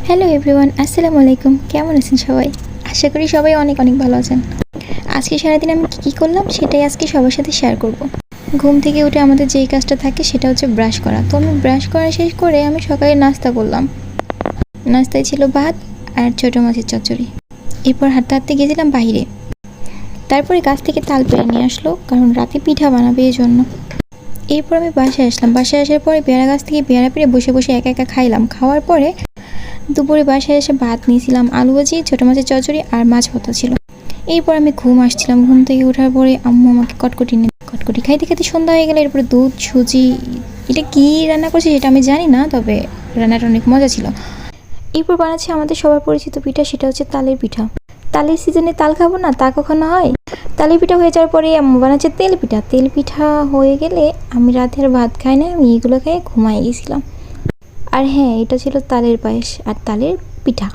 Hello everyone, আসসালামু আলাইকুম। কেমন আছেন সবাই? আশা করি সবাই অনেক অনেক ভালো আছেন। আজকে সারাদিন আমি কী করলাম সেটাই আজকে সবার সাথে শেয়ার করব। ঘুম থেকে উঠে আমাদের যেই কাজটা থাকে সেটা হচ্ছে ব্রাশ করা। তো আমি ব্রাশ করা শেষ করে আমি সকালে নাস্তা করলাম। নাস্তায় ছিল ভাত আর ছোটো মাছের চচ্চড়ি। এরপর হাঁটতে হাঁটতে গেছিলাম বাইরে। তারপরে গাছ থেকে তাল পেড়ে নিয়ে আসলো, কারণ রাতে পিঠা বানাবে এই জন্য। এরপর আমি বাসায় আসলাম। বাসায় আসার পরে পেয়ারা গাছ থেকে পেয়ারা পেড়ে বসে বসে একা একা খাইলাম। খাওয়ার পরে দুপুরে বাসায় এসে ভাত নিয়েছিলাম, আলু ভাজি, ছোটো মাছের চচ্চড়ি আর মাছ ভাতা ছিল। এরপর আমি ঘুম আসছিলাম। ঘুম থেকে ওঠার পরে আম্মু আমাকে কটকটি খাইতে খাইতে সন্ধ্যা হয়ে গেলে এরপরে দুধ সুজি, এটা কী রান্না করছে সেটা আমি জানি না, তবে রান্নাটা অনেক মজা ছিল। এরপর বানাচ্ছি আমাদের সবার পরিচিত পিঠা, সেটা হচ্ছে তালের পিঠা। তালের সিজনে তাল খাবো না তা কখনো হয়? তালের পিঠা হয়ে যাওয়ার পরে আম্মু বানাচ্ছে তেল পিঠা। তেল পিঠা হয়ে গেলে আমি রাতে আর ভাত খাই না, আমি এগুলো খেয়ে ঘুমাই গেছিলাম। আর হ্যাঁ, এটা ছিল তালের পায়েস আর তালের পিঠা।